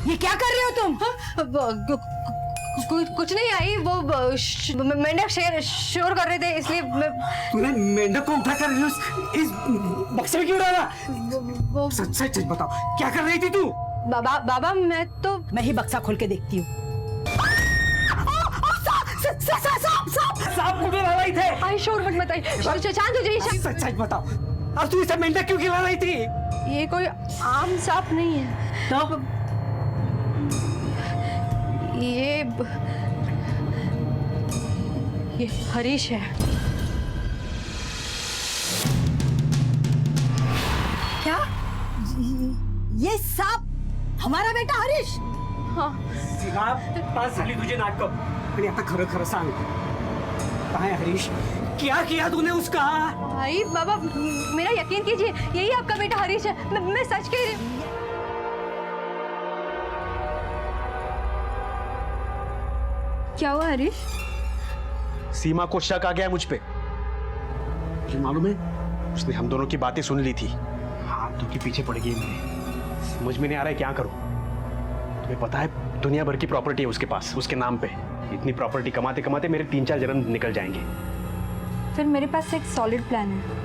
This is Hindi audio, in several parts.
ये क्या कर रहे हो तुम? कुछ नहीं आई, वो मेंढक शोर कर रहे थे इसलिए तूने मेंढक को उठाकर इस बक्से में क्यों डाला? वो सच सच बताओ, क्या कर रही थी तू? बाबा मैं ही बक्सा खोल के देखती हूँ। सांप को क्यों लाई थे? आई शोर मत बताइए, शांत हो जाइए। सच सच बताओ, और तू इसे मेंढक क्यों खिला रही थी? ये कोई आम सांप नहीं है तो ये हरीश है। क्या? ये सांप हमारा बेटा हरीश? हाँ। पास झाली तुझे नाटक, आणि आता खरं खरं सांग, कहाँ है हरीश? क्या किया तूने उसका? भाई बाबा मेरा यकीन कीजिए, यही आपका बेटा हरीश है। मैं सच कह रही हूँ। क्या हुआ हरीश? सीमा को शक आ गया है मुझ पे। तुझे मालूम है, उसने हम दोनों की बातें सुन ली थी, हाथों के पीछे पड़ गई मेरे। समझ में नहीं आ रहा है क्या करूं। तुम्हें पता है दुनिया भर की प्रॉपर्टी है उसके पास, उसके नाम पे। इतनी प्रॉपर्टी कमाते कमाते मेरे 3-4 जन्म निकल जाएंगे। फिर मेरे पास एक सॉलिड प्लान है।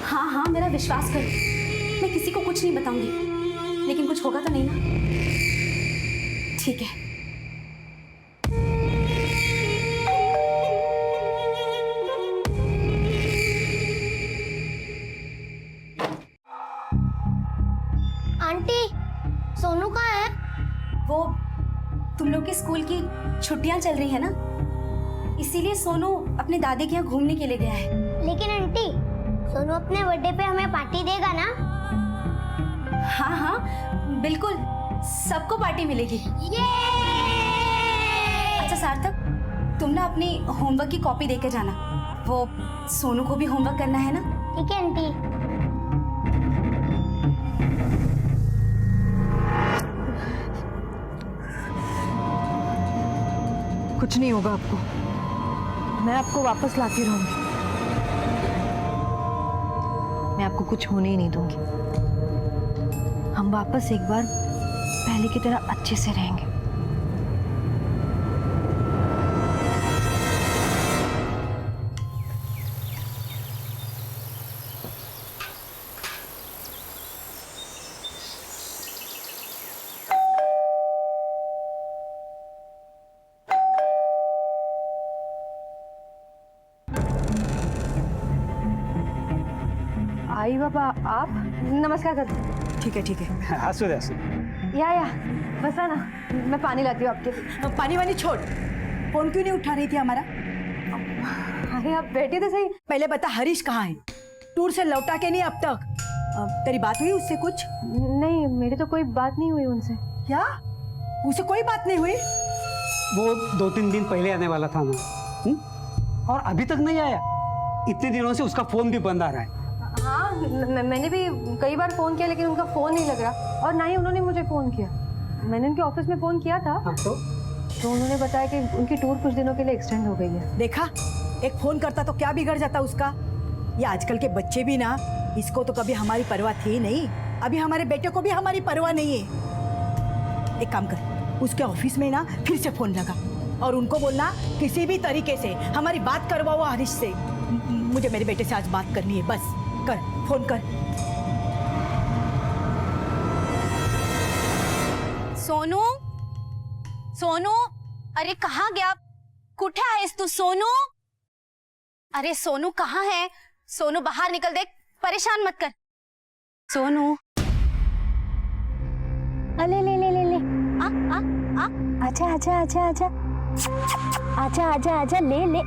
हाँ हाँ मेरा विश्वास करो, मैं किसी को कुछ नहीं बताऊंगी, लेकिन कुछ होगा तो नहीं ना? ठीक है। आंटी, सोनू कहाँ है? वो तुम लोग के स्कूल की छुट्टियां चल रही है ना, इसीलिए सोनू अपने दादी के यहाँ घूमने के लिए गया है। लेकिन आंटी, सोनू अपने बर्थडे पे हमें पार्टी देगा ना? हाँ हाँ बिल्कुल, सबको पार्टी मिलेगी। ये! अच्छा सार्थक, तुम ना अपनी होमवर्क की कॉपी देके जाना, वो सोनू को भी होमवर्क करना है ना। ठीक है आंटी। कुछ नहीं होगा आपको, मैं आपको वापस लाती रहूंगी। मैं आपको कुछ होने ही नहीं दूंगी। हम वापस एक बार पहले की तरह अच्छे से रहेंगे। आई बाबा, आप नमस्कार कर। ठीक है ठीक है। हंसू दे हंसू। या बस आना, मैं पानी लाती हूँ आपके। पानी वानी छोड़, फोन क्यों नहीं उठा रही थी हमारा? अरे आप बैठे थे सही। पहले बता हरीश कहाँ है? टूर से लौटा के नहीं अब तक? तेरी बात हुई उससे कुछ? नहीं, मेरी तो कोई बात नहीं हुई उनसे। क्या? उससे कोई बात नहीं हुई? वो 2-3 दिन पहले आने वाला था ना, और अभी तक नहीं आया। इतने दिनों से उसका फोन भी बंद आ रहा है। हाँ, मैंने भी कई बार फोन किया, लेकिन उनका फोन नहीं लग रहा, और ना ही उन्होंने मुझे फोन किया। मैंने उनके ऑफिस में फोन किया था। हाँ, तो उन्होंने बताया कि उनकी टूर कुछ दिनों के लिए एक्सटेंड हो गई है। देखा, एक फोन करता तो क्या बिगड़ जाता उसका। ये आजकल के बच्चे भी ना, इसको तो कभी हमारी परवाह थी नहीं, अभी हमारे बेटे को भी हमारी परवाह नहीं है। एक काम कर, उसके ऑफिस में ना फिर से फोन लगा और उनको बोलना किसी भी तरीके से हमारी बात करवाओ हरीश से। मुझे मेरे बेटे से आज बात करनी है, बस कर, फोन कर। सोनू, सोनू, अरे कहाँ गया? कुठे आहेस तू सोनू? अरे सोनू कहाँ है? सोनू बाहर निकल, देख, परेशान मत कर। सोनू, अले ले ले ले ले। आ आ आ आजा आजा आजा आजा आजा आजा आजा ले ले।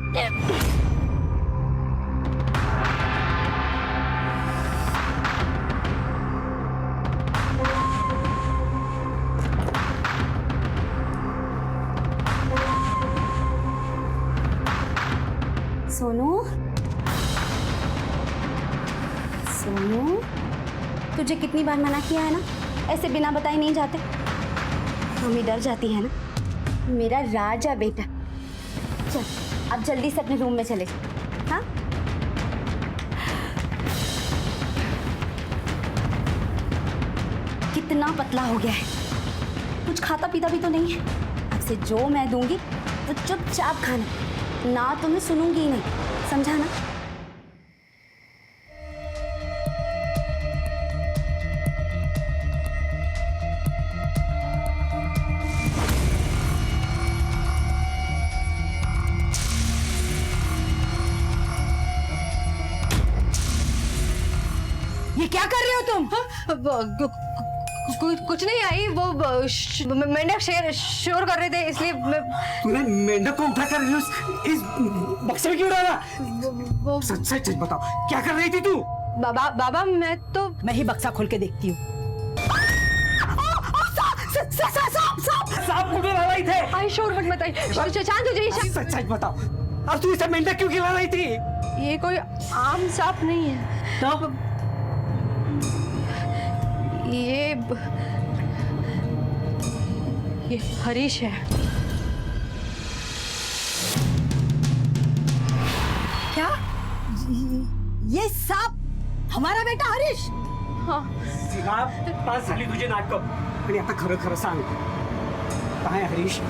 सोनू, सोनू, तुझे कितनी बार मना किया है ना, ऐसे बिना बताए नहीं जाते। मम्मी डर जाती है ना। मेरा राजा बेटा, चल अब जल्दी से अपने रूम में चले। हाँ, कितना पतला हो गया है, कुछ खाता पीता भी तो नहीं है। अब से जो मैं दूंगी तो चुपचाप खाना, ना तो मैं सुनूंगी ही नहीं, समझा ना? ये क्या कर रहे हो तुम? कुछ नहीं आई, वो मेंढक शोर कर रहे थे, इसलिए तूने मेंढक को उठा कर इस बक्से में क्यों डाला? वो सच सच बताओ, क्या कर रही थी तू? बाबा मैं तो मैं ही बक्सा खोल के देखती हूँ। सांप को क्यों ला रही थे? आई शोर मत बताइए, शांत हो जाइए। सच सच बताओ, और तू इसे मेंढक क्यों खिला रही थी? ये कोई आम सांप नहीं है, तो ये हरीश है। क्या? ये सांप हमारा बेटा हरीश? हाँ, पास झाली तुझे नाटक, आणि आता खरं खरं सांग, काय हरीश,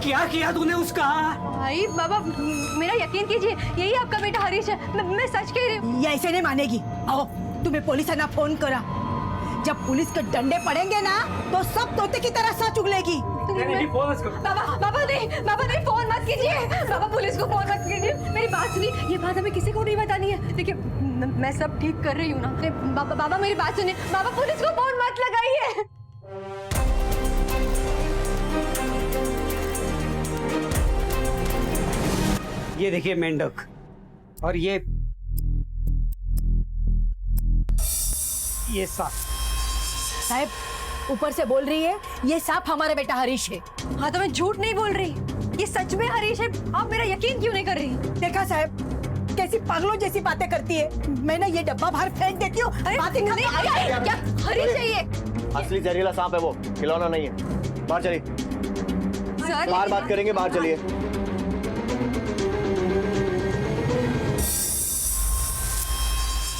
क्या किया तूने उसका? भाई बाबा मेरा यकीन कीजिए, यही आपका बेटा हरीश है, मैं सच कह रही हूँ। ये ऐसे नहीं मानेगी। आओ, तुम्हें पुलिस ने फोन करा। जब पुलिस के डंडे पड़ेंगे ना तो सब तोते की तरह सच उगलेगी। बाबा नहीं, फोन मत कीजिए, बाबा पुलिस को फोन मत कीजिए, मेरी बात सुनिए, ये बात हमें किसी को नहीं बतानी है। देखिए मैं सब ठीक कर रही हूँ ना। बाबा मेरी बात सुनिए, बाबा पुलिस को फोन मत लगाइए। ये देखिए मेंढक, और ये सांप। साहब ऊपर से बोल रही है ये सांप हमारा बेटा हरीश है। हाँ तो मैं झूठ नहीं बोल रही, ये सच में हरीश है। आप मेरा यकीन क्यों नहीं कर रही? देखा साहब कैसी पागलों जैसी बातें करती है। मैं ना ये डब्बा बाहर फेंक देती हूँ। बातें नहीं, क्या हरीश है ये? असली जहरीला सांप है वो, खिलौना नहीं है। बाहर चलिए, सर बाहर बात करेंगे, बाहर चलिए।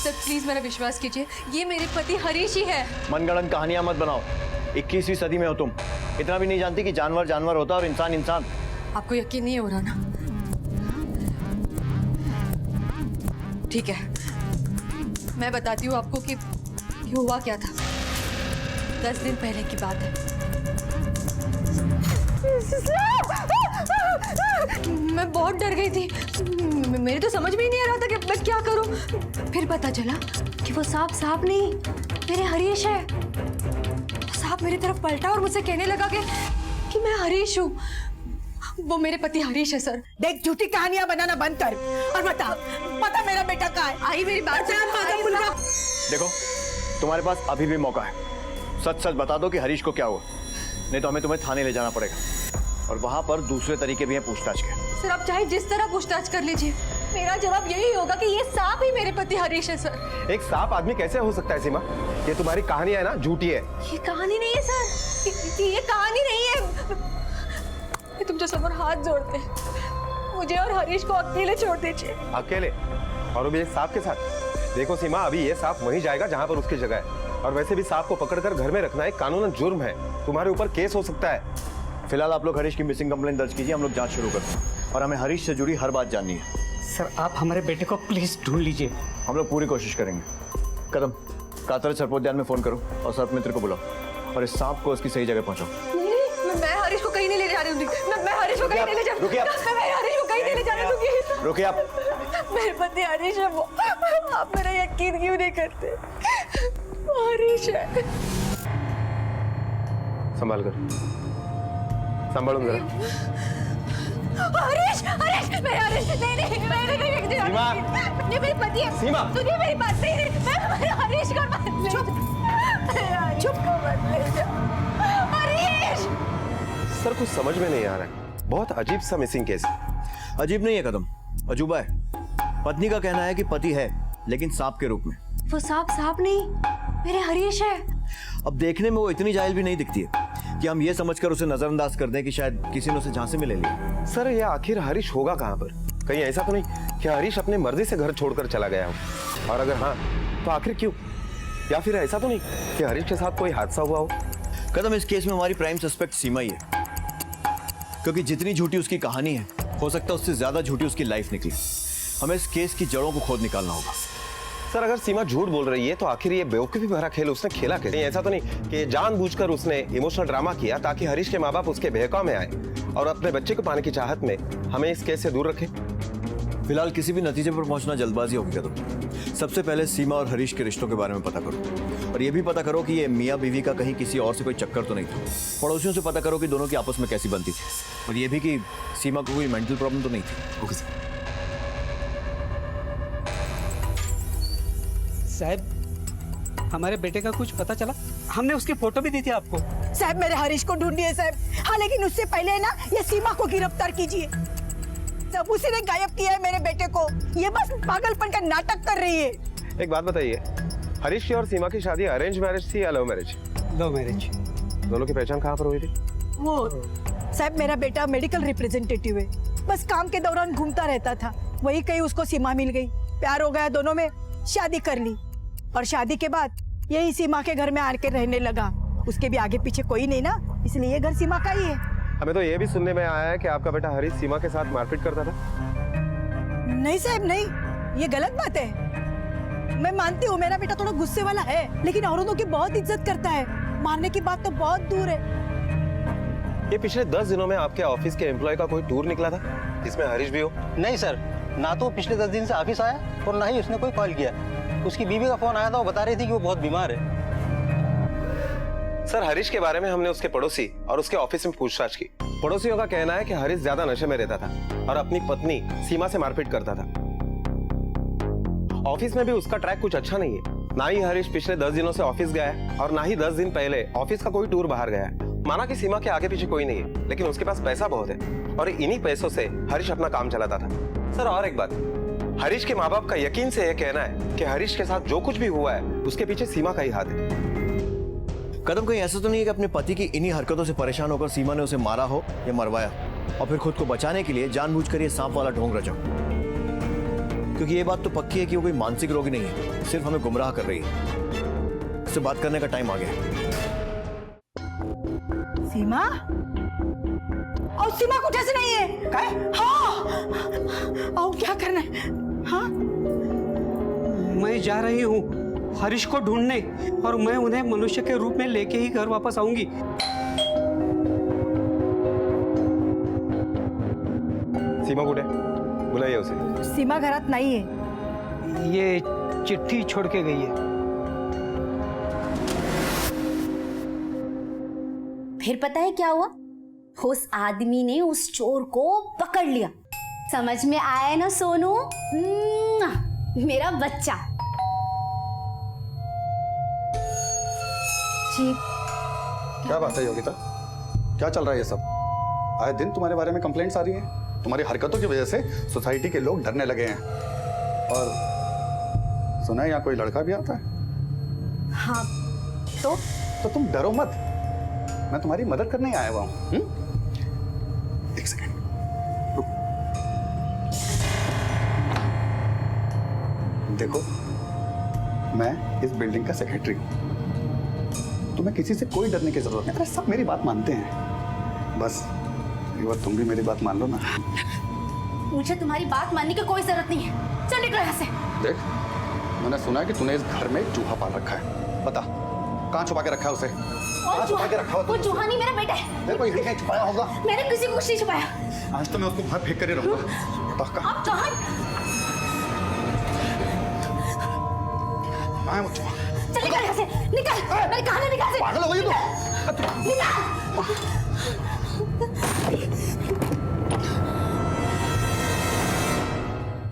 सर प्लीज मेरा विश्वास कीजिए, ये मेरे पति हरीश ही है। मनगढ़ंत कहानियां मत बनाओ, 21वीं सदी में हो तुम। इतना भी नहीं जानती कि जानवर जानवर होता है और इंसान इंसान। आपको यकीन नहीं हो रहा ना? ठीक है, मैं बताती हूँ आपको कि हुआ क्या था। 10 दिन पहले की बात है। मैं बहुत डर गई थी, मेरे तो समझ में ही नहीं आ रहा था कि मैं क्या करूं। फिर पता चला कि वो सांप नहीं, मेरे हरीश है। सांप मेरी तरफ पलटा और मुझसे कहने लगा कि मैं हरीश हूँ। वो मेरे पति हरीश है सर। देख झूठी कहानियां बनाना बंद कर और बता मेरा बेटा कहाँ है? आई मेरी बात देखो तुम्हारे पास अभी भी मौका है, सच सच बता दो कि हरीश को क्या हुआ, नहीं तो हमें तुम्हें थाने ले जाना पड़ेगा, और वहां पर दूसरे तरीके भी हैं पूछताछ के। सर आप चाहे जिस तरह पूछताछ कर लीजिए, मेरा जवाब यही होगा कि ये सांप ही मेरे पति हरीश है सर। एक सांप आदमी कैसे हो सकता है सीमा? ये तुम्हारी कहानी है ना, झूठी है। ये कहानी नहीं है सर, ये कहानी नहीं है। मैं तुम जैसा हाथ जोड़ते हैं, मुझे और हरीश को अकेले छोड़ दीजिए। अकेले? और वो भी एक सांप के साथ? देखो सीमा, अभी ये सांप वहीं जाएगा जहां पर उसकी जगह है, और वैसे भी सांप को पकड़कर घर में रखना एक कानूनन जुर्म है, तुम्हारे ऊपर केस हो सकता है। फिलहाल आप लोग हरीश की मिसिंग कंप्लेंट दर्ज कीजिए, हम लोग जांच शुरू करते हैं, और हमें हरीश से जुड़ी हर बात जाननी है। सर आप हमारे बेटे को प्लीज ढूंढ लीजिए। हम लोग पूरी कोशिश करेंगे। कदम, कातर सर्पोद्यान में फोन करो और सर्पमित्र को बुलाओ, और इस सांप को उसकी सही जगह पहुंचाओ। मैं हरीश को कहीं नहीं ले जा रही हूँ। मैं हरीश को कहीं नहीं ले जा रही हूँ। रुकिए आप। मैं हरीश को कहीं नहीं ले जा रही हूँ। रुकिए आप। मेरे पति हरीश है वो। आप मेरा यकीन क्यों नहीं करते? हरीश है। संभाल कर, संभालूंगा। हरीश, मैं हरीश नहीं। सीमा। ये मेरे पति है। सीमा। सुनिए मेरी बात, नहीं, मैं हरीश को मत ले जाओ। चुप को मत ले जाओ। हरीश! सर कुछ समझ में नहीं आ रहा है, बहुत अजीब सा मिसिंग केस है। अजीब नहीं है कदम, अजूबा है। पत्नी का कहना है कि पति है, लेकिन सांप के रूप में। वो सांप नहीं, मेरे हरीश है। अब देखने में वो इतनी जाहिल भी नहीं दिखती है कि हम ये समझकर उसे नजरअंदाज कर दें कि शायद किसी ने उसे झांसे में ले लिया। सर ये आखिर हरीश होगा कहाँ पर? कहीं ऐसा तो नहीं कि हरीश अपनी मर्जी से घर छोड़कर चला गया हो? और अगर हाँ तो आखिर क्यों? या फिर ऐसा तो नहीं कि हरीश के साथ कोई हादसा हुआ हो? कदम, इस केस में हमारी प्राइम सस्पेक्ट सीमा ही है, क्योंकि जितनी झूठी उसकी कहानी है, हो सकता है उससे ज्यादा झूठी उसकी लाइफ निकले। हमें इस केस की जड़ों को खोद निकालना होगा। सर अगर सीमा झूठ बोल रही है तो आखिर ये बेवकूफी भरा खेल उसने खेला कैसे? ऐसा तो नहीं कि जानबूझकर उसने इमोशनल ड्रामा किया ताकि हरीश के माँ बाप उसके बहकाव में आए और अपने बच्चे को पाने की चाहत में हमें इस केस से दूर रखे? फिलहाल किसी भी नतीजे पर पहुंचना जल्दबाजी होगी कदम। सबसे पहले सीमा और हरीश के रिश्तों के बारे में पता करो, और ये भी पता करो कि ये मियाँ बीवी का कहीं किसी और से कोई चक्कर तो नहीं था। पड़ोसियों से पता करो कि दोनों की आपस में कैसी बनती थी, और ये भी कि सीमा को कोई मेंटल प्रॉब्लम तो नहीं थी। Okay sir. साहब, हमारे बेटे का कुछ पता चला? हमने उसकी फोटो भी दी थी आपको। साहब मेरे हरीश को ढूंढिए साहब। हाँ लेकिन उससे पहले ना ये सीमा को गिरफ्तार कीजिए। सब उसी ने गायब किया है मेरे बेटे को। ये बस पागलपन का नाटक कर रही है। एक बात बताइए, हरीश की और सीमा की शादी अरेंज मैरिज थी या लव मैरिज? Love marriage. दोनों की पहचान कहाँ पर हुई थी? वो साहब मेरा बेटा मेडिकल रिप्रेजेंटेटिव है, बस काम के दौरान घूमता रहता था, वही कहीं उसको सीमा मिल गई, प्यार हो गया, दोनों में शादी कर ली, और शादी के बाद यही सीमा के घर में आके रहने लगा। उसके भी आगे पीछे कोई नहीं ना, इसलिए ये घर सीमा का ही है। हमें तो ये भी सुनने में आया है कि आपका बेटा हरीश सीमा के साथ मारपीट करता था। नहीं साहब नहीं, ये गलत बात है। मैं मानती हूँ मेरा बेटा थोड़ा गुस्से वाला है, लेकिन औरतों की बहुत इज्जत करता है। मारने की बात तो बहुत दूर है। ये पिछले 10 दिनों में आपके ऑफिस के एम्प्लॉय का कोई टूर निकला था जिसमें हरीश भी हो? नहीं सर, ना तो पिछले 10 दिन से ऑफिस आया और ना ही उसने कोई कॉल किया। उसकी बीवी का फोन आया था, वो बता रही थी कि वो बहुत बीमार है। सर हरीश के बारे में हमने उसके पड़ोसी और उसके ऑफिस में पूछताछ की। पड़ोसियों का कहना है कि हरीश ज्यादा नशे में रहता था और अपनी पत्नी सीमा से मारपीट करता था। ऑफिस में भी उसका ट्रैक कुछ अच्छा नहीं है। ना ही हरीश पिछले 10 दिनों से ऑफिस गया है और ना ही 10 दिन पहले ऑफिस का कोई टूर बाहर गया है। माना कि सीमा के आगे पीछे कोई नहीं है, लेकिन उसके पास पैसा बहुत है और इन्हीं पैसों से हरीश अपना काम चलाता था। सर और एक बात, हरीश के माँ बाप का यकीन से यह कहना है कि हरीश के साथ जो कुछ भी हुआ है उसके पीछे सीमा का ही हाथ है। कदम, कहीं ऐसा तो नहीं है कि अपने पति की इन्हीं हरकतों से परेशान होकर सीमा ने उसे मारा हो या मरवाया, और फिर खुद को बचाने के लिए जानबूझकर ये सांप वाला ढोंग रचा? क्योंकि ये बात तो पक्की है कि वो कोई मानसिक रोगी नहीं है, सिर्फ हमें गुमराह कर रही है। उससे बात करने का टाइम आ गया है। सीमा? और सीमा को कैसे नहीं है? हाँ, और क्या करना है? हाँ? मैं जा रही हूँ हरीश को ढूंढने, और मैं उन्हें मनुष्य के रूप में लेके ही घर वापस आऊंगी। सीमा कुठे? बुलाइए उसे। सीमा घरात नहीं है। ये चिट्ठी छोड़ के गई है। फिर पता है क्या हुआ? उस आदमी ने उस चोर को पकड़ लिया। समझ में आया ना सोनू? मेरा बच्चा। जी क्या बात है योगिता, क्या चल रहा है ये सब? आए दिन तुम्हारे बारे में कंप्लेंट्स आ रही हैं। तुम्हारी हरकतों की वजह से सोसाइटी के लोग डरने लगे हैं। और सुना है यहाँ कोई लड़का भी आता है? हाँ तो तुम डरो मत, मैं तुम्हारी मदद करने आया हुआ हूँ। एक सेकंड रुक। देखो, मैं इस बिल्डिंग का सेक्रेटरी हूँ, तुम्हें किसी से कोई डरने की जरूरत नहीं। अरे सब मेरी बात मानते हैं, बस एक बार तुम भी मेरी बात मान लो ना। मुझे तुम्हारी बात मानने की कोई जरूरत नहीं है, चल निकलो यहाँ से। देख, मैंने सुना है कि तूने इस घर में चूहा पाल रखा है। बता, कहाँ छुपा के रखा है उसे? कहाँ छुपा के रखा हो? वो चूहा नहीं, मेरा बेटा है। देखो, यही कहीं छुपाया होगा। मैंने किसी को कुछ नहीं छुपाया। आज तो मैं उसको बाहर फेंक कर ही रहूंगा। बता कहाँ? आप कहाँ? कहाँ है वो चूहा? चल निकल यहाँ से, निकल। मैंने कहा ना निकल से। पागल हो गई तू? निकल।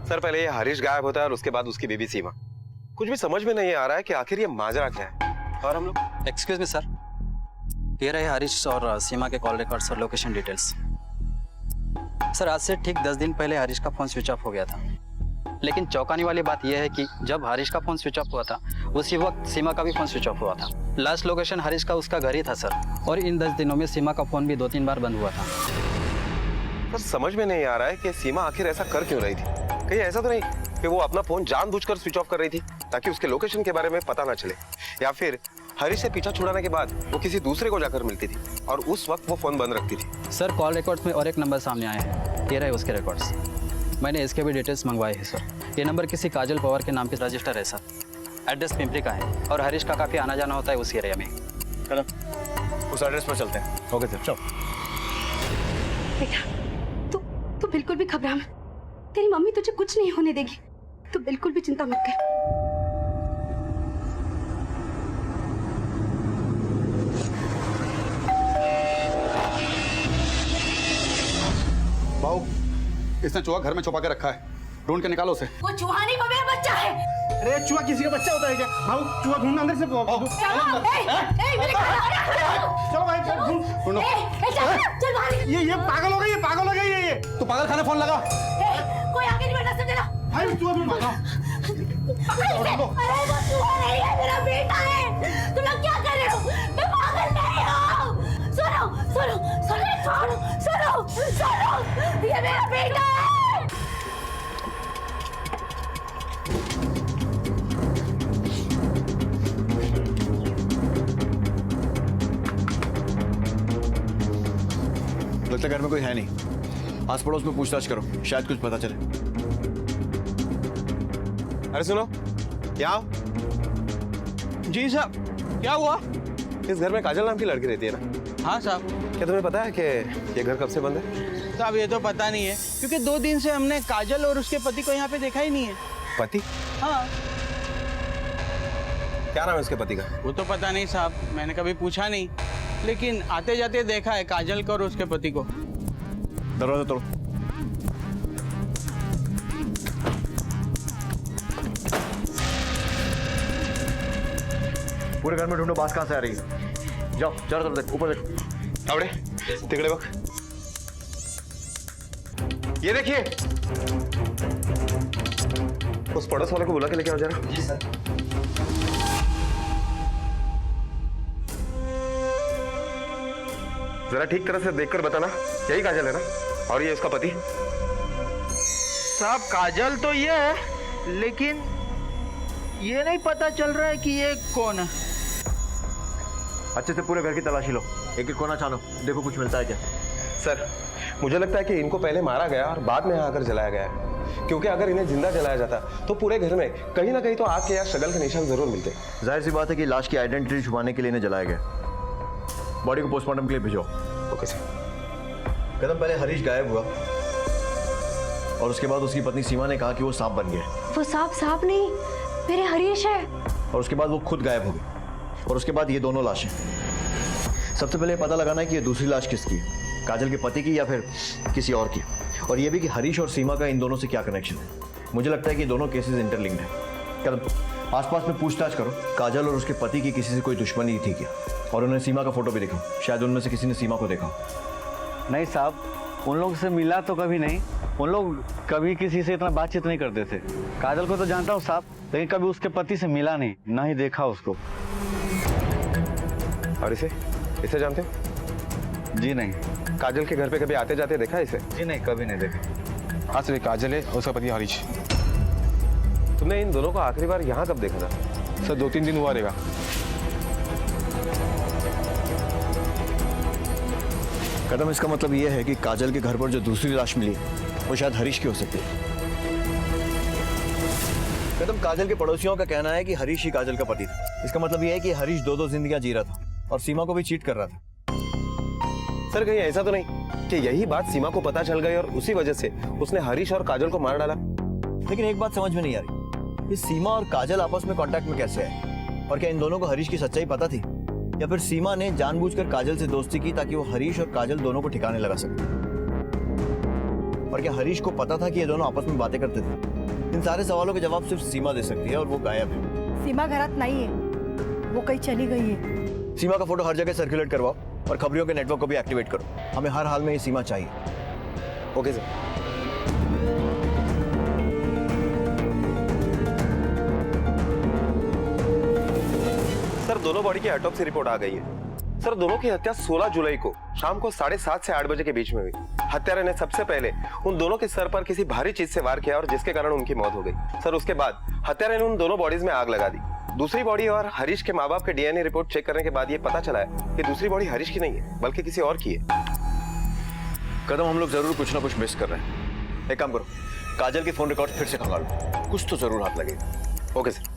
सर पहले ये हरीश गायब होता है और उसके बाद उसकी बीबी सीमा। कुछ भी समझ में नहीं आ रहा है कि आखिर ये माजरा क्या है। और हम लोग एक्सक्यूज मी सर, ये रहे हरीश और सीमा के कॉल रिकॉर्ड्स और लोकेशन डिटेल्स। सर आज से ठीक 10 दिन पहले हरीश का फोन स्विच ऑफ हो गया था लेकिन चौंकाने वाली बात यह है कि जब हरीश का फोन स्विच ऑफ हुआ था उसी वक्त सीमा का भी फोन स्विच ऑफ हुआ था। लास्ट लोकेशन हरीश का उसका घर ही था सर, और इन 10 दिनों में सीमा का फोन भी 2-3 बार बंद हुआ था। पर समझ में नहीं आ रहा है कि सीमा आखिर ऐसा कर क्यों रही थी। कहीं ऐसा तो नहीं कि वो अपना फोन जानबूझकर स्विच ऑफ कर रही थी ताकि उसके लोकेशन के बारे में पता ना चले, या फिर हरीश से पीछा छुड़ाने के बाद वो किसी दूसरे को जाकर मिलती थी और उस वक्त वो फोन बंद रखती थी। सर कॉल रिकॉर्ड्स में और एक नंबर सामने आए हैं, ये रहे उसके रिकॉर्ड्स। मैंने इसके भी डिटेल्स मंगवाए हैं सर। ये नंबर किसी काजल पवार के नाम पे रजिस्टर है सर। एड्रेस पिंपरी का है और हरीश का काफ़ी आना जाना होता है उस एरिया में। कदम उस एड्रेस पर चलते हैं। ओके सर, चलो। बेटा तू बिल्कुल भी घबरा मत, तेरी मम्मी तुझे कुछ नहीं होने देगी, तू बिल्कुल भी चिंता मत कर। बाबू, इसने चूहा घर में छुपा के रखा है, ढूंढ के निकालो उसे। वो चूहा नहीं, वो मेरा बच्चा है। अरे चूहा किसी का बच्चा होता है क्या? भाऊ चूहा ढूंढना अंदर से। बाबू, चलो भाई ढूंढो। चल बाहर। ये पागल हो गई, ये पागल हो गई ये। तू पागल खाने फोन लगा। कोई आगे नहीं बढ़ना, समझे ना? भाई चूहा ढूंढ भागा। अरे वो चूहा नहीं है, मेरा बेटा है। तुम लोग क्या कर रहे हो? मैं पागल नहीं हूँ। सुनो, ये मेरा बेटा है। लगता है घर में कोई है नहीं। आस पड़ोस में पूछताछ करो, शायद कुछ पता चले। अरे सुनो, क्या जी साहब, क्या हुआ? इस घर में काजल नाम की लड़की रहती है ना? हाँ साहब। क्या तुम्हें पता है कि ये घर कब से बंद है? साहब ये तो पता नहीं है, क्योंकि 2 दिन से हमने काजल और उसके पति को यहाँ पे देखा ही नहीं है। पति? हाँ। क्या नाम है उसके पति का? वो तो पता नहीं साहब, मैंने कभी पूछा नहीं, लेकिन आते जाते देखा है काजल को और उसके पति को। दरवाजा तोड़ो। पूरे घर में ढूंढो, बात कहां से आ रही है। जाओ चारों तरफ देखो, ऊपर देखो। तावड़े तिकड़े बक, ये देखिए, उस पड़ोस वाले को बुला के लेके आओ जरा। जी सर। जरा ठीक तरह से देखकर बताना, यही काजल है ना? और ये उसका पति? साहब काजल तो ये है, लेकिन ये नहीं पता चल रहा है कि ये कौन है। अच्छे से पूरे घर की तलाशी लो, एक एक कोना छानो, देखो कुछ मिलता है क्या। सर मुझे लगता है कि इनको पहले मारा गया और बाद में यहाँ आकर जलाया गया है, क्योंकि अगर इन्हें जिंदा जलाया जाता तो पूरे घर में कहीं ना कहीं तो आग के या शगल के निशान जरूर मिलते। जाहिर सी बात है कि लाश की आइडेंटिटी छुपाने के लिए इन्हें जलाया गया। बॉडी को पोस्टमार्टम के लिए भेजो। Okay sir. कदम पहले हरीश गायब हुआ और उसके बाद उसकी पत्नी सीमा ने कहा कि वो सांप बन गया, वो सांप नहीं, मेरे हरीश है। और उसके बाद वो खुद गायब हो गई, और उसके बाद ये दोनों लाशें। सबसे पहले पता लगाना है कि ये दूसरी लाश किसकी है, काजल के पति की या फिर किसी और की, और ये भी कि हरीश और सीमा का इन दोनों से क्या कनेक्शन है। मुझे लगता है कि दोनों केसेस इंटरलिंक्ड हैं। कदम आसपास में पूछताछ करो, काजल और उसके पति की किसी से कोई दुश्मनी थी क्या, और उन्हें सीमा का फोटो भी दिखाओ, शायद उनमें से किसी ने सीमा को देखा। नहीं साहब, उन लोग से मिला तो कभी नहीं, उन लोग कभी किसी से इतना बातचीत नहीं करते थे। काजल को तो जानता हूँ साहब, लेकिन कभी उसके पति से मिला नहीं, ना ही देखा उसको। और इसे जानते हो? जी नहीं। काजल के घर पे कभी आते जाते देखा इसे? जी नहीं, कभी नहीं देखा। हाँ सर, काजल है और उसका पति हरीश। तुमने इन दोनों को आखिरी बार यहाँ कब देखा था? सर 2-3 दिन हुआ रहेगा। कदम इसका मतलब ये है कि काजल के घर पर जो दूसरी लाश मिली वो शायद हरीश की हो सकती है। कदम काजल के पड़ोसियों का कहना है कि हरीश ही काजल का पति था। इसका मतलब ये है कि हरीश 2 जिंदगियां जी रहा था और सीमा को भी चीट कर रहा था। सर कहीं ऐसा तो नहीं कि यही बात सीमा को पता चल गई और उसी वजह से उसने हरीश और काजल को मार डाला? लेकिन एक बात समझ में नहीं आ रही, ये सीमा और काजल आपस में कांटेक्ट में कैसे आए, और क्या इन दोनों को हरीश की सच्चाई पता थी, या फिर सीमा ने जानबूझकर काजल से दोस्ती की ताकि वो हरीश और काजल दोनों को ठिकाने लगा सके। और क्या हरीश को पता था कि ये दोनों आपस में बातें करते थे? इन सारे सवालों के जवाब सिर्फ सीमा दे सकती है, और वो गायब है। सीमा घरात नहीं है, वो कहीं चली गई है। सीमा का फोटो हर जगह सर्कुलेट करवाओ और खबरियों के नेटवर्क को भी एक्टिवेट करो। हमें हर हाल में ये सीमा चाहिए। Okay sir. सर दोनों बॉडी की ऑटोप्सी रिपोर्ट आ गई है। सर दोनों की हत्या 16 जुलाई को शाम को 7:30 से 8 बजे के बीच में हुई। हत्यारे ने सबसे पहले उन दोनों के सर पर किसी भारी चीज से वार किया और जिसके कारण उनकी मौत हो गई। सर उसके बाद हत्यारे ने उन दोनों बॉडीज में आग लगा दी। दूसरी बॉडी और हरीश के माँ बाप के डीएनए रिपोर्ट चेक करने के बाद ये पता चला है कि दूसरी बॉडी हरीश की नहीं है बल्कि किसी और की है। कदम, हम लोग जरूर कुछ ना कुछ मिस कर रहे हैं। एक काम करो, काजल के फोन रिकॉर्ड फिर से खंगालो, कुछ तो जरूर हाथ लगेगा। Okay sir.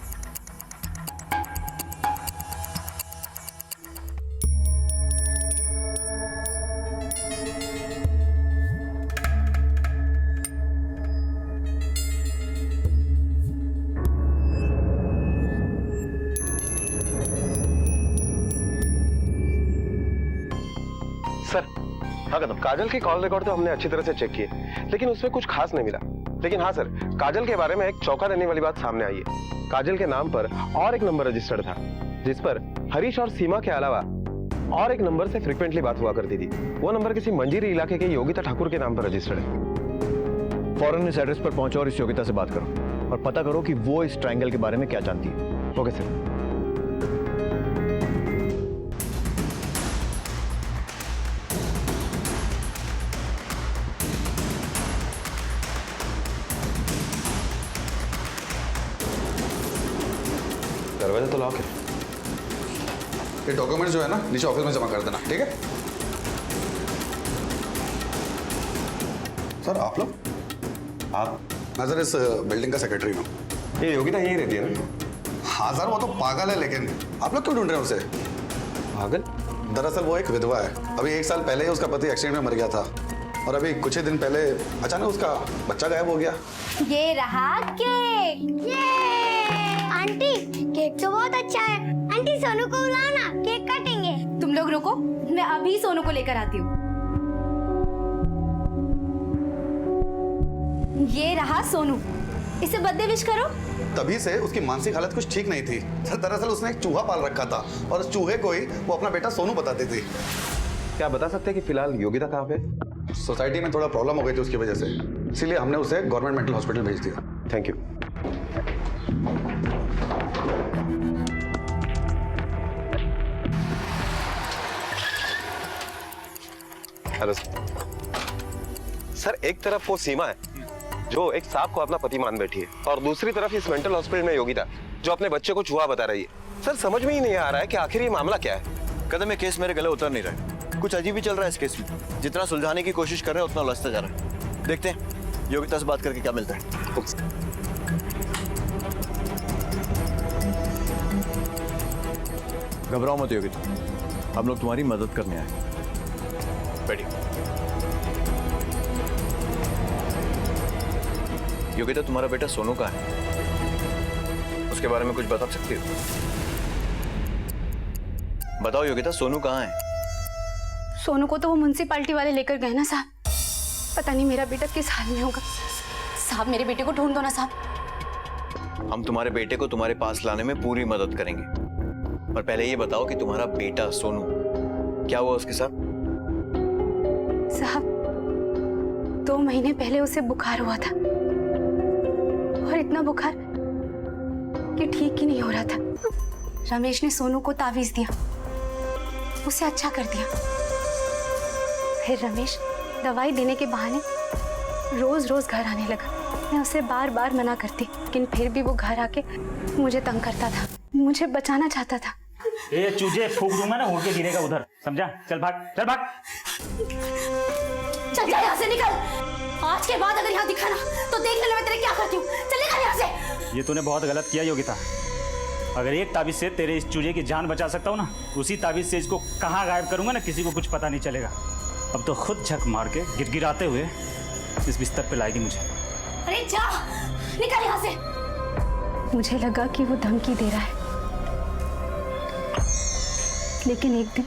सर, हाँ कदम। काजल की कॉल रिकॉर्ड तो हमने अच्छी तरह से चेक किए, लेकिन उसमें कुछ खास नहीं मिला। लेकिन हाँ सर, काजल के बारे में एक चौंका देने वाली बात सामने आई है। काजल के नाम पर और एक नंबर रजिस्टर्ड था, जिस पर हरीश और सीमा के अलावा और एक नंबर से फ्रिक्वेंटली बात हुआ करती थी। वो नंबर किसी मंजीरी इलाके के योगिता ठाकुर के नाम पर रजिस्टर्ड है। फौरन इस एड्रेस पर पहुंचो और इस योगिता से बात करो और पता करो कि वो इस ट्रायंगल के बारे में क्या जानती है। Okay sir. दरवाजा तो लॉक है। ये डॉक्यूमेंट जो है ना नीचे ऑफिस में जमा कर देना, ठीक है? सर आप लोग? आप? मैं सर इस बिल्डिंग का सेक्रेटरी हूँ। ये योगिता यहीं रहती है ना? हाँ सर, वो तो पागल है, लेकिन आप लोग क्यों ढूंढ रहे हैं उसे? पागल? दरअसल वो एक विधवा है। अभी 1 साल पहले ही उसका पति एक्सीडेंट में मर गया था और अभी कुछ ही दिन पहले अचानक उसका बच्चा गायब हो गया। ये रहा केक। आंटी केक तो बहुत अच्छा है। आंटी सोनू को बुलाओ ना, केक काटेंगे। तुम लोग रुको, मैं अभी सोनू को लेकर आती हूँ। ये रहा सोनू, इसे बर्थडे विश करो। तभी से उसकी मानसिक हालत कुछ ठीक नहीं थी। सर दरअसल उसने एक चूहा पाल रखा था और उस चूहे को ही वो अपना बेटा सोनू बताती थी। क्या बता सकते हैं कि फिलहाल योगिता कहाँ पे? सोसाइटी में थोड़ा प्रॉब्लम हो गई थी उसकी वजह से, इसीलिए हमने उसे गवर्नमेंट मेंटल हॉस्पिटल भेज दिया। Thank you. हेलो सर, एक तरफ वो सीमा है जो एक सांप को अपना पति मान बैठी है और दूसरी तरफ इस मेंटल हॉस्पिटल में योगिता जो अपने बच्चे को चूहा बता रही है। सर समझ में ही नहीं आ रहा है कि आखिर ये मामला क्या है। कदम, ये केस मेरे गले उतर नहीं रहा है। कुछ अजीब ही चल रहा है इस केस में। जितना सुलझाने की कोशिश कर रहे हैं उतना उलझता जा रहा है। देखते हैं योगिता से बात करके क्या मिलता है। घबराओ मत योगिता, हम लोग तुम्हारी मदद करने आए। बैठिए। योगिता, तुम्हारा बेटा सोनू कहाँ है? उसके बारे में कुछ बता सकती हो? बताओ योगिता, सोनू कहाँ है? सोनू को तो वो म्युनिसिपैलिटी वाले लेकर गए ना साहब। पता नहीं मेरा बेटा किस हाल में होगा। साहब मेरे बेटे को ढूंढ दो ना साहब। हम तुम्हारे बेटे को तुम्हारे पास लाने में पूरी मदद करेंगे, पर पहले ये बताओ कि तुम्हारा बेटा सोनू क्या हुआ उसके साथ? साहब 2 महीने पहले उसे बुखार हुआ था और इतना बुखार कि ठीक ही नहीं हो रहा था। रमेश ने सोनू को तावीज दिया, उसे अच्छा कर दिया। फिर रमेश दवाई देने के बहाने रोज रोज घर आने लगा। मैं उसे बार बार मना करती, लेकिन फिर भी वो घर आके मुझे तंग करता था, मुझे बचाना चाहता था। ए चूजे, फूंक दूंगा ना, उड़ के गिरेगा उधर, समझा? चल भाग, चल भाग। चल जा यहाँ से, निकल। आज के बाद अगर यहाँ दिखा ना तो देख लेना मैं तेरे क्या करती हूँ। चल निकल यहाँ से। ये तूने बहुत गलत किया योगिता। अगर एक ताबीज से तेरे इस चूजे की जान बचा सकता हूँ ना, उसी ताबीज से इसको कहाँ गायब करूंगा ना, किसी को कुछ पता नहीं चलेगा। अब तो खुद झक मार के गिड़गिड़ाते हुए इस बिस्तर पे लाएगी मुझे। अरे जा, निकल यहाँ से। मुझे लगा कि वो धमकी दे रहा है, लेकिन एक दिन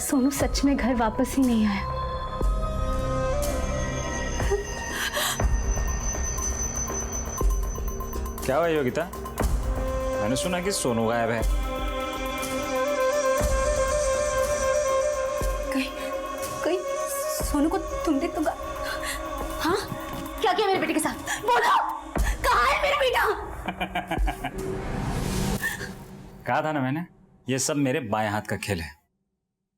सोनू सच में घर वापस ही नहीं आया। क्या हुआ योगिता? मैंने सुना कि सोनू गायब है। कहीं सोनू को तुम देख तो हाँ? क्या किया मेरे बेटे के साथ? बोलो, कहाँ है मेरा बेटा? कहा था ना मैंने, ये सब मेरे बाएं हाथ का खेल है।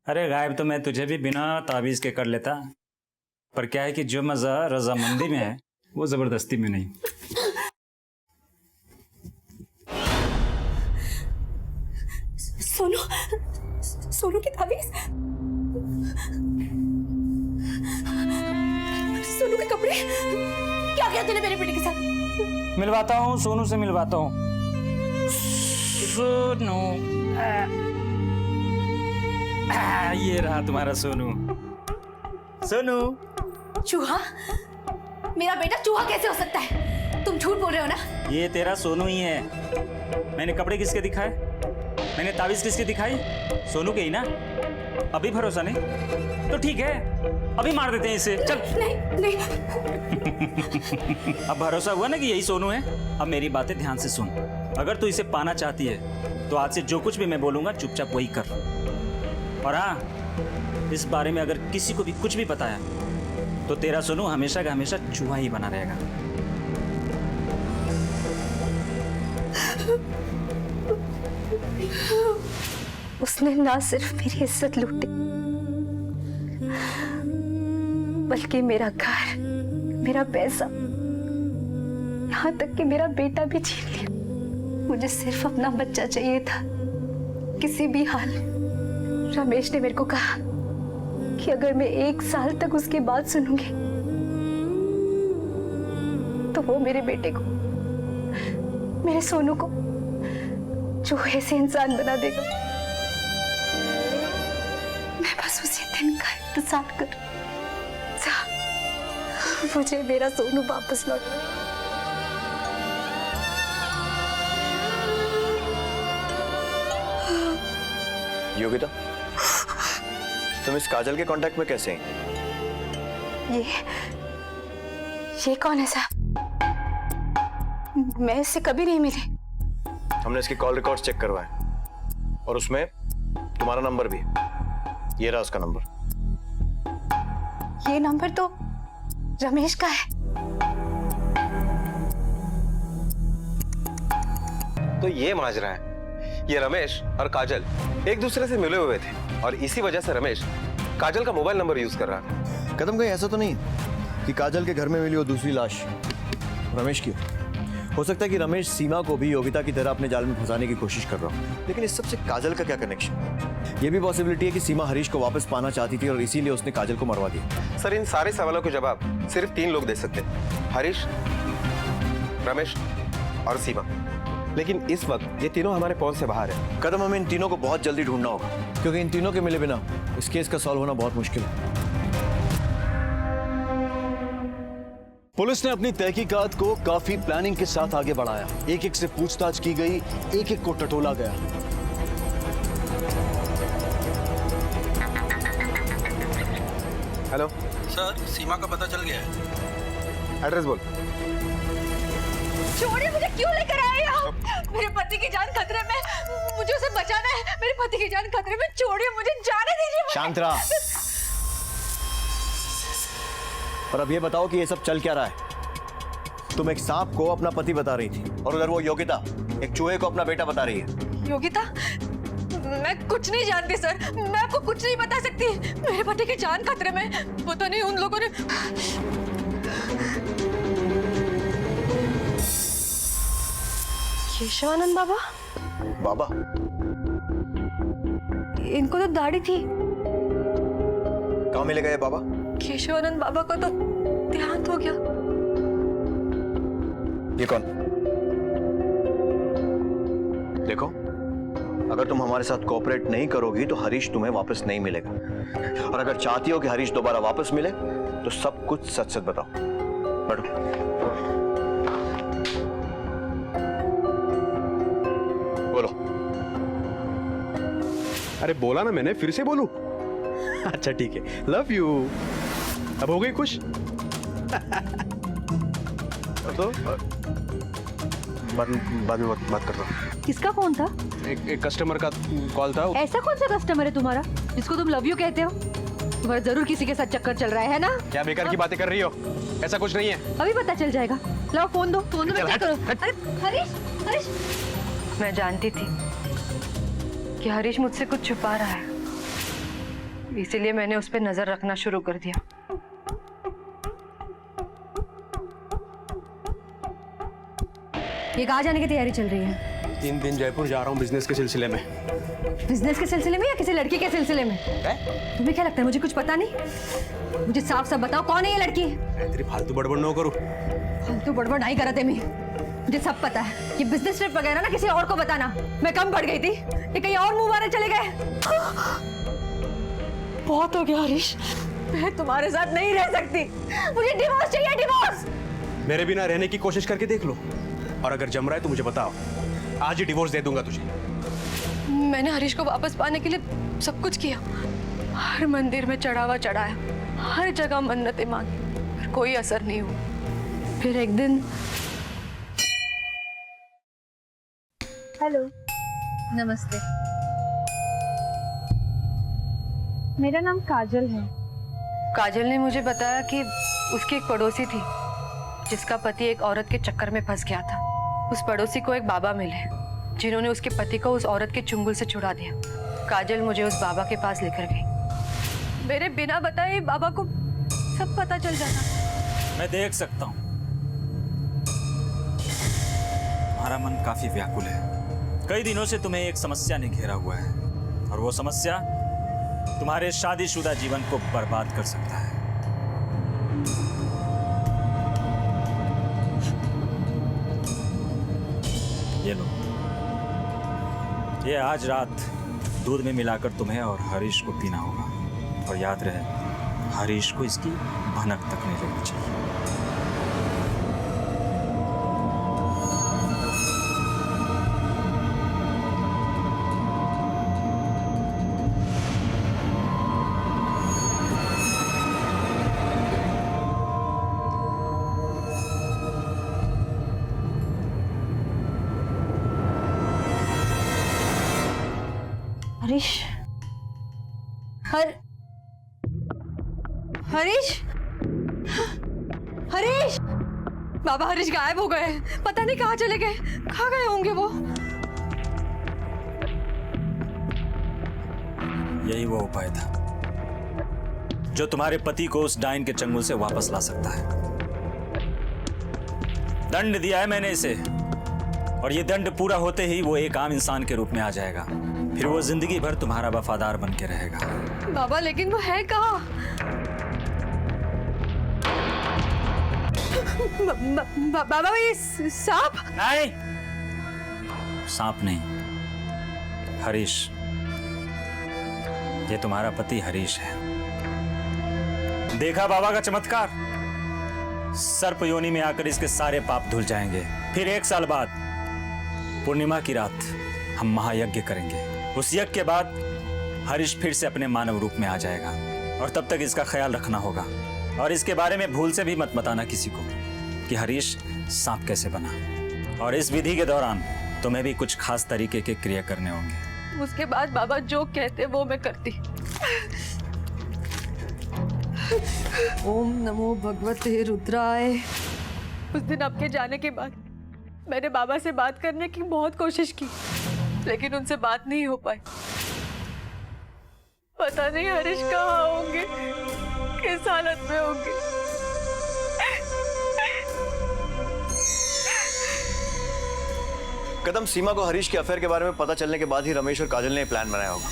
अरे गायब तो मैं तुझे भी बिना ताबीज के कर लेता, पर क्या है कि जो मजा रजामंदी में है वो जबरदस्ती में नहीं। सोनू की ताबीज, सोनू के कपड़े, क्या किया तूने मेरे बेटे के साथ? मिलवाता हूँ, सोनू से मिलवाता हूँ। सोनू, ये रहा तुम्हारा सोनू। सोनू, चूहा? मेरा बेटा चूहा कैसे हो सकता है? तुम झूठ बोल रहे हो ना? ये तेरा सोनू ही है। मैंने कपड़े किसके दिखाए, मैंने ताबीज किसके दिखाई? सोनू के ही ना। अभी भरोसा नहीं तो ठीक है, अभी मार देते हैं इसे। चल। नहीं। अब भरोसा हुआ ना कि यही सोनू है। अब मेरी बातें ध्यान से सुन। अगर तू इसे पाना चाहती है तो आज से जो कुछ भी मैं बोलूंगा चुपचाप वही कर। और हाँ, इस बारे में अगर किसी को भी कुछ भी पता है तो तेरा सोनू हमेशा का हमेशा चूहा ही बना रहेगा। उसने ना सिर्फ मेरी इज्जत लूटी, बल्कि मेरा घर, मेरा पैसा, यहाँ तक कि मेरा बेटा भी छीन लिया। मुझे सिर्फ अपना बच्चा चाहिए था। किसी भी हाल रमेश ने मेरे को कहा कि अगर मैं 1 साल तक उसकी बात सुनूंगी तो वो मेरे बेटे को, मेरे सोनू को चूहे से इंसान बना देगा। मैं बस उसी दिन का इंतजार कर। मुझे मेरा सोनू वापस लौट। योगिता, तुम इस काजल के कांटेक्ट में कैसे हैं? ये कौन है साहब? मैं इससे कभी नहीं मिली। हमने इसके कॉल रिकॉर्ड्स चेक करवाए और उसमें तुम्हारा नंबर भी है। ये रहा उसका नंबर। ये नंबर तो रमेश का है। तो ये माजरा है। ये रमेश और काजल एक दूसरे से मिले हुए थे और इसी वजह से रमेश काजल का मोबाइल नंबर यूज कर रहा है। कदम, कहीं ऐसा तो नहीं कि काजल के घर में मिली वो दूसरी लाश रमेश की? हो सकता है कि रमेश सीमा को भी योगिता की तरह अपने जाल में फंसाने की कोशिश कर रहा हो, लेकिन इस सबसे काजल का क्या कनेक्शन? ये भी पॉसिबिलिटी है कि सीमा हरीश को वापस पाना चाहती थी और इसीलिए उसने काजल को मरवा दिया। सर, इन सारे सवालों के जवाब सिर्फ 3 लोग दे सकते हैं, हरीश, रमेश और सीमा। लेकिन इस वक्त ये तीनों हमारे पहुंच से बाहर है। कदम, हमें इन तीनों को बहुत जल्दी ढूंढना होगा, क्योंकि इन तीनों के मिले बिना इस केस का सॉल्व होना बहुत मुश्किल है। पुलिस ने अपनी तहकीकात को काफी प्लानिंग के साथ आगे बढ़ाया। एक एक से पूछताछ की गई, एक एक को टटोला गया। हेलो सर, सीमा का पता चल गया है। एड्रेस बोल। छोड़िए, मुझे क्यों लेकर आए यहाँ? मेरे पति की जान खतरे में, मुझे उसे बचाना है। मेरे पति की जान खतरे में, छोड़िए मुझे, जाने दीजिए। शांत रहा। और अब ये बताओ कि ये सब चल क्या रहा है? तुम एक सांप को अपना पति बता रही थी और उधर वो योगिता एक चूहे को अपना बेटा बता रही है। योगिता? मैं कुछ नहीं जानती सर, मैं आपको कुछ नहीं बता सकती। मेरे पति की जान खतरे में, पता नहीं उन लोगों ने। केशवानंद बाबा? बाबा? इनको तो दाढ़ी थी। कहाँ मिलेगा ये बाबा? केशवानंद बाबा को तो देहांत हो गया। ये कौन? देखो, अगर तुम हमारे साथ कोऑपरेट नहीं करोगी तो हरीश तुम्हें वापस नहीं मिलेगा, और अगर चाहती हो कि हरीश दोबारा वापस मिले तो सब कुछ सच सच बताओ। बैठो। बोलो। अरे बोला ना मैंने, फिर से बोलूं? अच्छा ठीक है, लव यू। अब हो गई खुश? तो बाद में बात करता हूँ। किसका फोन था? एक कस्टमर का कॉल था। ऐसा कौन सा कस्टमर है तुम्हारा जिसको तुम लव यू कहते हो? तुम्हारा जरूर किसी के साथ चक्कर चल रहा है ना? क्या बेकार की बातें कर रही हो? ऐसा कुछ नहीं है। अभी पता चल जाएगा। लाओ फोन दो। फोन दो। मैं क्या करूं? अरे हरीश, हरीश, मैं जानती थी कि हरीश मुझसे कुछ छुपा रहा है, इसीलिए मैंने उस पर नजर रखना शुरू कर दिया। ये कहाँ जाने की तैयारी चल रही है? 3 दिन जयपुर जा रहा हूँ बिजनेस के सिलसिले में। बिजनेस के सिलसिले में या किसी लड़की के सिलसिले में? तुम्हें क्या लगता है मुझे कुछ पता नहीं? मुझे साफ साफ बताओ, कौन है ये लड़की? तेरी फालतू बड़बड़ न करो। फालतू बड़बड़ नहीं करा थे मुझे सब पता है। ये बिजनेस ट्रिप वगैरह ना किसी और को बताना। मैं कम पड़ गई थी, ये कहीं और मुंह मारने चले गए। बहुत हो गया हरीश, मैं तुम्हारे साथ नहीं रह सकती। मुझे डिवोर्स चाहिए, डिवोर्स। मेरे बिना रहने की कोशिश करके देख लो, और अगर जम रहा है तो मुझे बताओ, आज ही डिवोर्स दे दूंगा तुझे। मैंने हरीश को वापस पाने के लिए सब कुछ किया, हर मंदिर में चढ़ावा चढ़ाया, हर जगह मन्नतें मांगी, पर कोई असर नहीं हुआ। फिर एक दिन हेलो, नमस्ते, मेरा नाम काजल है। काजल ने मुझे बताया कि उसकी एक पड़ोसी थी जिसका पति एक औरत के चक्कर में फंस गया था। उस पड़ोसी को एक बाबा मिले जिन्होंने उसके पति को उस औरत के चुंगल से छुड़ा दिया। काजल मुझे उस बाबा के पास लेकर गई। मेरे बिना बताए बाबा को सब पता चल जाता। मैं देख सकता हूँ तुम्हारा मन काफी व्याकुल है। कई दिनों से तुम्हें एक समस्या ने घेरा हुआ है, और वो समस्या तुम्हारे शादीशुदा जीवन को बर्बाद कर सकता है। ये लो, ये आज रात दूध में मिलाकर तुम्हें और हरीश को पीना होगा, और याद रहे हरीश को इसकी भनक तक नहीं लेनी चाहिए। हरीश, हरीश, हरीश, बाबा हरीश गायब हो गए। पता नहीं कहाँ चले गए, कहाँ गए होंगे वो। यही वो उपाय था जो तुम्हारे पति को उस डाइन के चंगुल से वापस ला सकता है। दंड दिया है मैंने इसे, और ये दंड पूरा होते ही वो एक आम इंसान के रूप में आ जाएगा। फिर वो जिंदगी भर तुम्हारा वफादार बन के रहेगा। बाबा, लेकिन वो है कहाँ? बाबा, ये सांप? नहीं, सांप नहीं, हरीश। ये तुम्हारा पति हरीश है। देखा बाबा का चमत्कार? सर्प योनि में आकर इसके सारे पाप धुल जाएंगे। फिर 1 साल बाद पूर्णिमा की रात हम महायज्ञ करेंगे। उस यज्ञ के बाद हरीश फिर से अपने मानव रूप में आ जाएगा, और तब तक इसका ख्याल रखना होगा। और इसके बारे में भूल से भी मत बताना किसी को कि हरीश सांप कैसे बना। और इस विधि के दौरान तुम्हें भी कुछ खास तरीके के क्रिया करने होंगे। उसके बाद बाबा जो कहते वो मैं करती। ओम नमो भगवते रुद्राय। उस दिन आपके जाने के बाद मैंने बाबा से बात करने की बहुत कोशिश की, लेकिन उनसे बात नहीं हो पाई। पता नहीं हरीश कहाँ होंगे, किस हालत में होंगे। कदम, सीमा को हरीश के अफेयर के बारे में पता चलने के बाद ही रमेश और काजल ने प्लान बनाया होगा,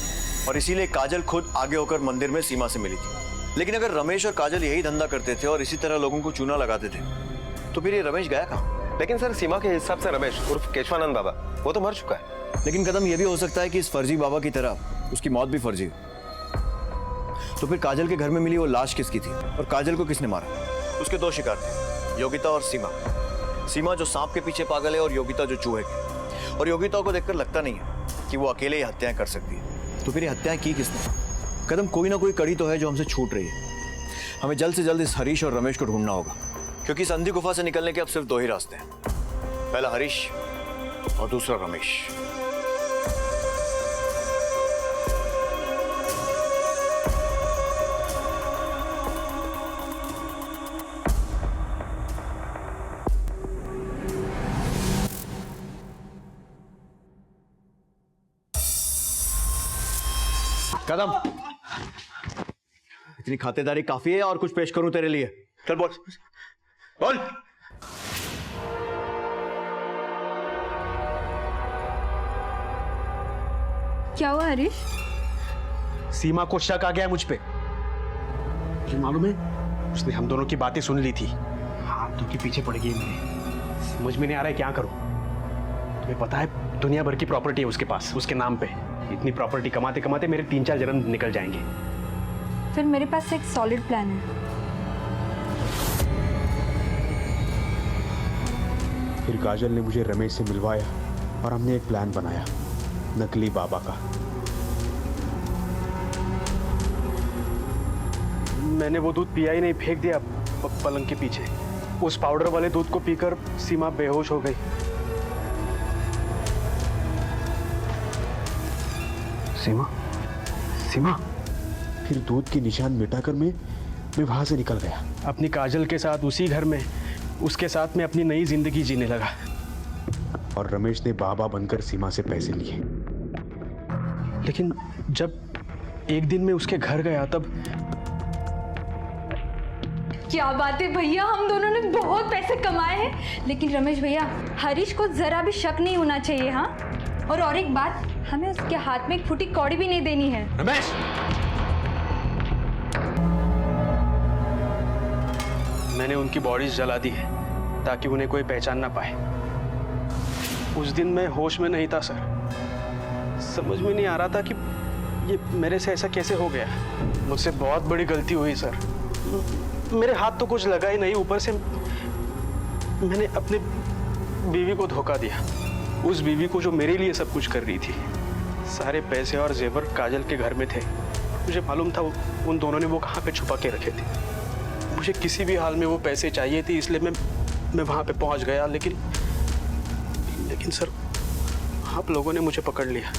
और इसीलिए काजल खुद आगे होकर मंदिर में सीमा से मिली थी। लेकिन अगर रमेश और काजल यही धंधा करते थे और इसी तरह लोगों को चूना लगाते थे, तो फिर ये रमेश गया कहाँ? लेकिन सर, सीमा के हिसाब से रमेश उर्फ केशवानंद बाबा वो तो मर चुका है। लेकिन कदम, ये भी हो सकता है कि इस फर्जी बाबा की तरह उसकी मौत भी फर्जी हो। तो फिर काजल के घर में मिली वो लाश किसकी थी, और काजल को किसने मारा? उसके 2 शिकार थे, योगिता और सीमा। सीमा जो सांप के पीछे पागल है, और योगिता जो चूहे के। और योगिता को देखकर लगता नहीं है कि वो अकेले ही हत्याएं कर सकती है। तो फिर ये हत्याएं की किसने? कदम, कोई ना कोई कड़ी तो है जो हमसे छूट रही है। हमें जल्द से जल्द इस हरीश और रमेश को ढूंढना होगा, क्योंकि इस अंधी गुफा से निकलने के अब सिर्फ 2 ही रास्ते हैं, पहला हरीश और दूसरा रमेश। कदम, इतनी खातेदारी काफी है और कुछ पेश करूं तेरे लिए? चल बोल बोल। क्या हुआ हरीश? सीमा को शक आ गया है मुझ पे। तुझे मालूम है, उसने हम दोनों की बातें सुन ली थी। हाथ धो के पीछे पड़ गई मेरे। समझ में नहीं आ रहा है क्या करूं। तुम्हें पता है दुनिया भर की प्रॉपर्टी है उसके पास, उसके नाम पे। इतनी प्रॉपर्टी कमाते कमाते मेरे 3-4 जन्म निकल जाएंगे। फिर मेरे पास एक सॉलिड प्लान है। फिर काजल ने मुझे रमेश से मिलवाया और हमने एक प्लान बनाया, नकली बाबा का। मैंने वो दूध पिया ही नहीं, फेंक दिया पलंग के पीछे। उस पाउडर वाले दूध को पीकर सीमा बेहोश हो गई। सीमा फिर दूध की निशान मिटाकर मैं वहां से निकल गया। अपनी काजल के साथ उसी घर में, उसके साथ में अपनी नई जिंदगी जीने लगा। और रमेश ने बाबा बनकर सीमा से पैसे लिए। लेकिन जब एक दिन मैं उसके घर गया तब क्या बात है भैया, हम दोनों ने बहुत पैसे कमाए हैं। लेकिन रमेश भैया, हरीश को जरा भी शक नहीं होना चाहिए। हाँ, और एक बात, हमें उसके हाथ में एक फूटी कौड़ी भी नहीं देनी है। रमेश, मैंने उनकी बॉडीज जला दी है ताकि उन्हें कोई पहचान ना पाए। उस दिन मैं होश में नहीं था सर। समझ में नहीं आ रहा था कि ये मेरे से ऐसा कैसे हो गया। मुझसे बहुत बड़ी गलती हुई सर। मेरे हाथ तो कुछ लगा ही नहीं, ऊपर से मैंने अपनी बीवी को धोखा दिया। उस बीवी को जो मेरे लिए सब कुछ कर रही थी। सारे पैसे और जेवर काजल के घर में थे। मुझे मालूम था उन दोनों ने वो कहाँ पे छुपा के रखे थे। मुझे किसी भी हाल में वो पैसे चाहिए थे, इसलिए मैं वहाँ पे पहुँच गया। लेकिन सर, आप लोगों ने मुझे पकड़ लिया।